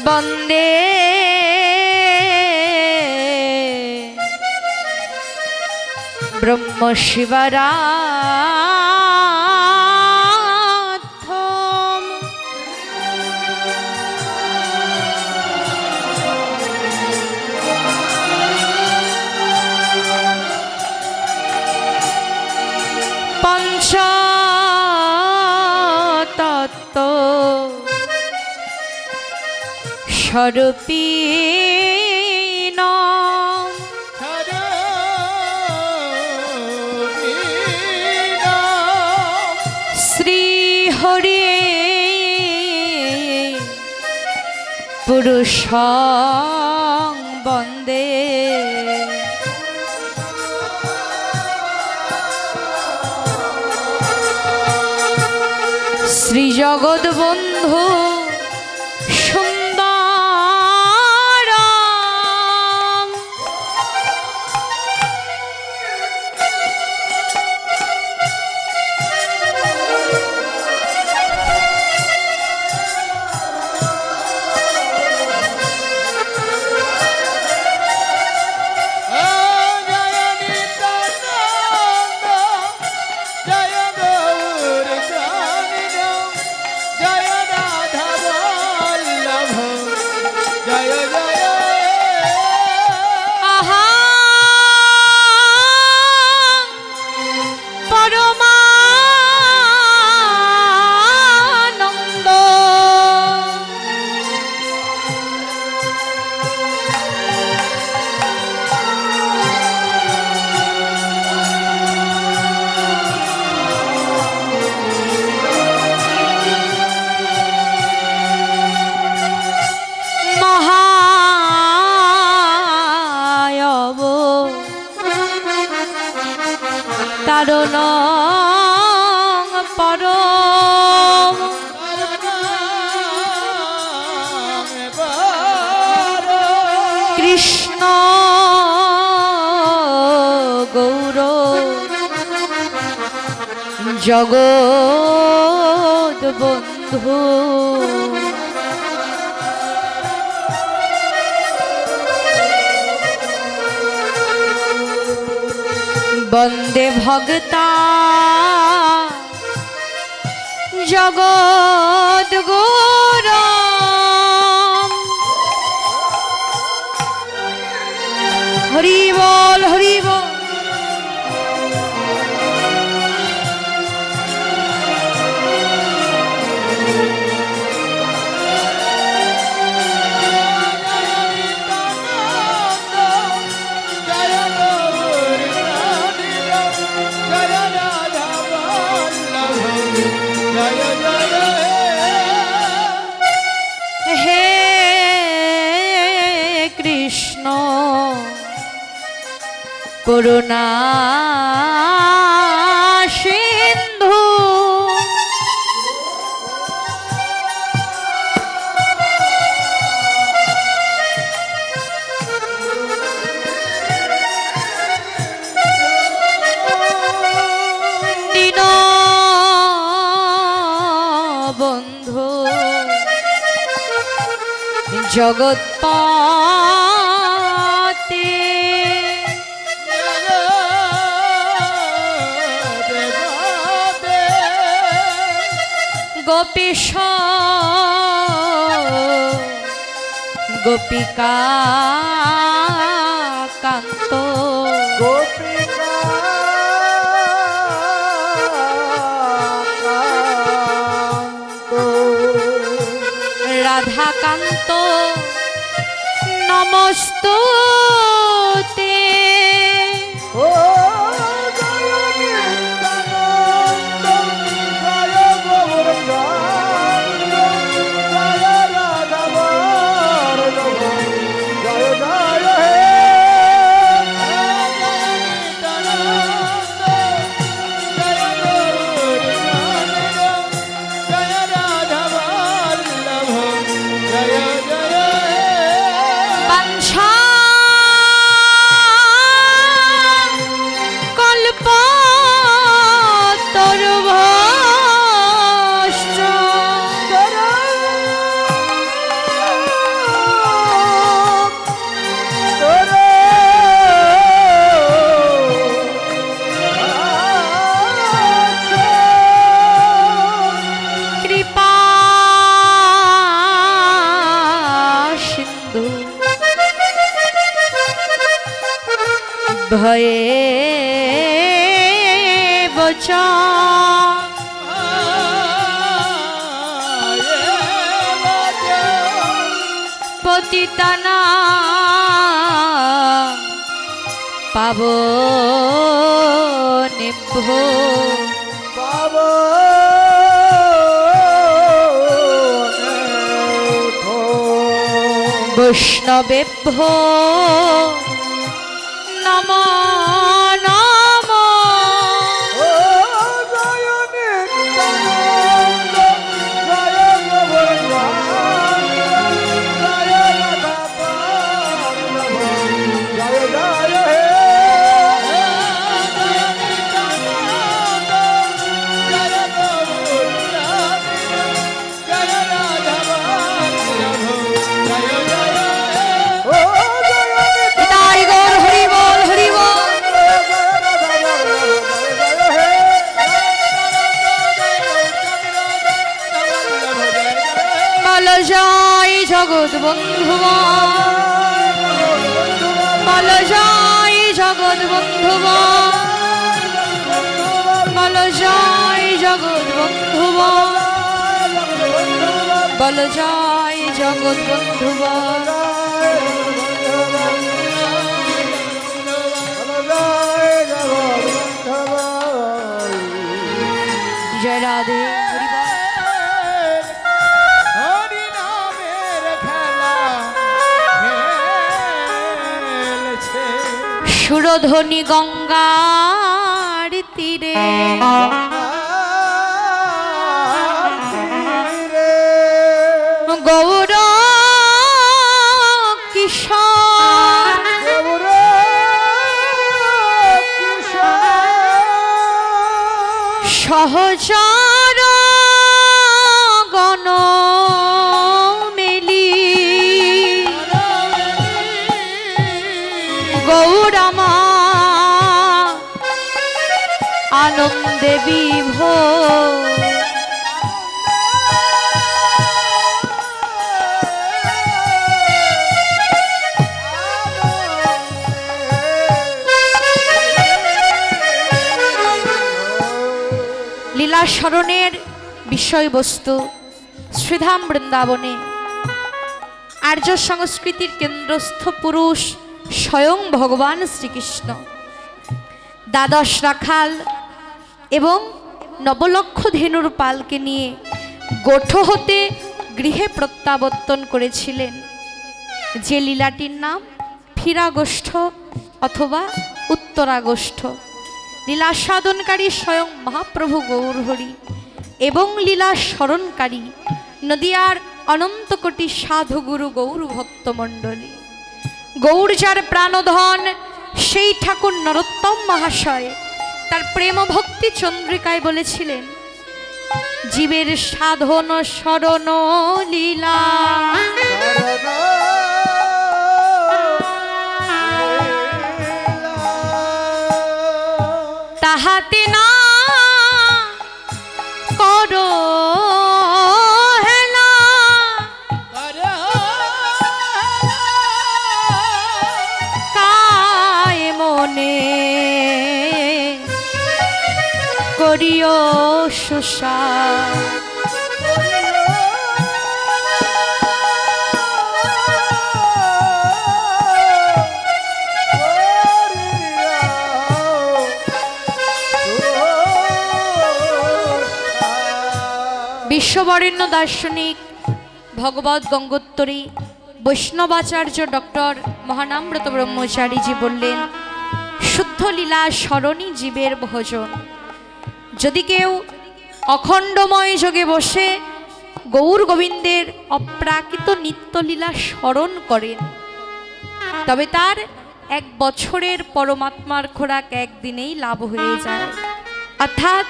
বন্দে ব্রহ্ম শিবরাধম পঞ্চতত্ত্ব স্বরূপিণ শ্রী হরি পুরুষং বন্দে শ্রী জগৎবন্ধু কারণ পরম কৃষ্ণ গৌর জগৎ বন্ধু বন্দে ভগতা জগৎ গৌরম হরি বল হরি বল হে কৃষ্ণ করুণা সিন্ধু দীন বন্ধু জগৎপতে গোপীশ গোপিকা কান্ত রাধাকান্ত নমস্তুতে বাঞ্ছা ভয়ে বচা পতিতানা পাবনেভ্য বৈষ্ণবেভ্য নমো নমো। জয় জগৎ বন্ধুগণ, বল জয় জগৎ বন্ধুগণ, বল জয় জগৎ বন্ধুগণ, বল জয় জগৎ বন্ধুগণ। জয় রাধে। সুরধ্বনি গঙ্গার তীরে গৌর কিশোর সহচর গণ মেলি গৌরমা আনন্দে বিভোর। লীলা স্মরণের বিষয়বস্তু শ্রীধাম বৃন্দাবনে আর্য সংস্কৃতির কেন্দ্রস্থ পুরুষ স্বয়ং ভগবান শ্রীকৃষ্ণ দ্বাদশ রাখাল এবং নবলক্ষ ধেনুর পালকে নিয়ে গোঠ হতে গৃহে প্রত্যাবর্তন করেছিলেন, যে লীলাটির নাম ফিরাগোষ্ঠ অথবা উত্তরাগোষ্ঠ। লীলা সাধনকারী স্বয়ং মহাপ্রভু গৌরহরি এবং লীলা স্মরণকারী নদিয়ার অনন্ত কোটি সাধুগুরু গৌর ভক্তমণ্ডলী। গৌর যার প্রাণধন সেই ঠাকুর নরোত্তম মহাশয় তার প্রেম ভক্তি চন্দ্রিকায় বলেছিলেন, জীবের সাধন শরণ লীলা তাহাতে না করো হেলা, কায় মনে করিও সুষা। বিশ্ববরেণ্য দার্শনিক ভগবত গঙ্গোত্তরী বৈষ্ণবাচার্য ডক্টর মহানামব্রত ব্রহ্মচারীজি বললেন, শুদ্ধ লীলা স্মরণই জীবের ভোজন। যদি কেউ অখণ্ডময় যোগে বসে গৌর গোবিন্দের অপ্রাকৃত নিত্যলীলা স্মরণ করেন, তবে তার 1 বছরের পরমাত্মার খোরাক একদিনেই লাভ হয়ে যায়। অর্থাৎ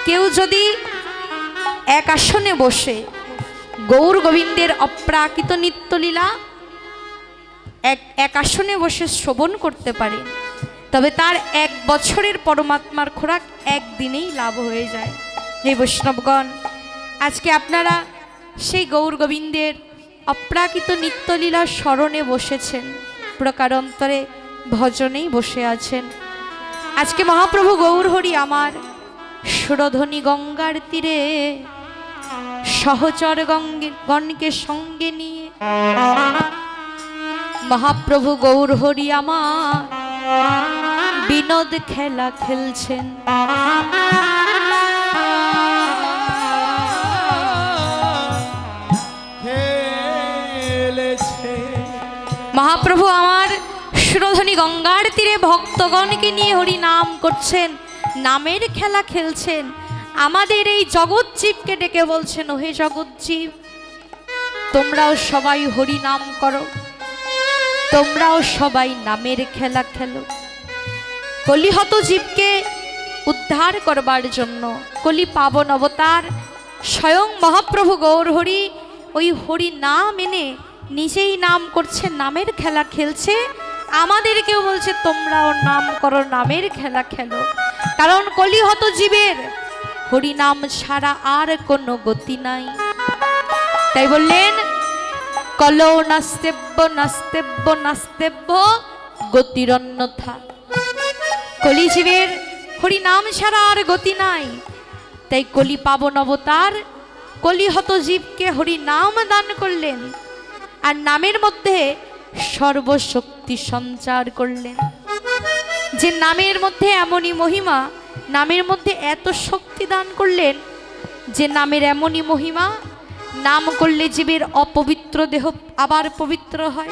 কেউ যদি এক আসনে বসে গৌর গোবিন্দের অপ্রাকৃত নিত্যলীলা এক আসনে বসে শ্রবণ করতে পারে, তবে তার 1 বছরের পরমাত্মার খোরাক একদিনেই লাভ হয়ে যায়। এই বৈষ্ণবগণ, আজকে আপনারা সেই গৌর গোবিন্দের অপ্রাকৃত নিত্যলীলা স্মরণে বসেছেন, প্রকারান্তরে ভজনেই বসে আছেন। আজকে মহাপ্রভু গৌরহরি আমার সুরধ্বনি গঙ্গার তীরে সহচর গণকে সঙ্গে নিয়ে মহাপ্রভু গৌরহরি আমার বিনোদ খেলা খেলছেন। মহাপ্রভু আমার সুরধ্বনি গঙ্গার তীরে ভক্তগণকে নিয়ে হরি নাম করছেন, নামের খেলা খেলছেন। আমাদের এই জগৎ জীবকে ডেকে বলছেন, হে জগৎ জীব, তোমরাও সবাই হরি নাম করো, তোমরাও সবাই নামের খেলা খেলো। কলিহত জীবকে উদ্ধার করবার জন্য কলি পাবন অবতার স্বয়ং মহাপ্রভু গৌরহরি ওই হরি নাম এনে নিজেই নাম করছে, নামের খেলা খেলছে। আমাদেরকেও বলছে তোমরাও নাম করো, নামের খেলা খেলো। কারণ কলিহত জীবের হরি নাম ছাড়া আর কোনো গতি নাই। তাই বললেন কলো নাস্তেব্য নাস্তেব্য নাস্তেব্য গতিরন্যথা। কলি জীবের হরি নাম ছাড়া আর গতি নাই। তাই কলি পাবন অবতার কলিহত জীবকে হরি নাম দান করলেন আর নামের মধ্যে সর্বশক্তি সঞ্চার করলেন। যে নামের মধ্যে এমনই মহিমা, নামের মধ্যে এত শক্তি দান করলেন যে নামের এমনই মহিমা, নাম করলে জীবের অপবিত্র দেহ আবার পবিত্র হয়।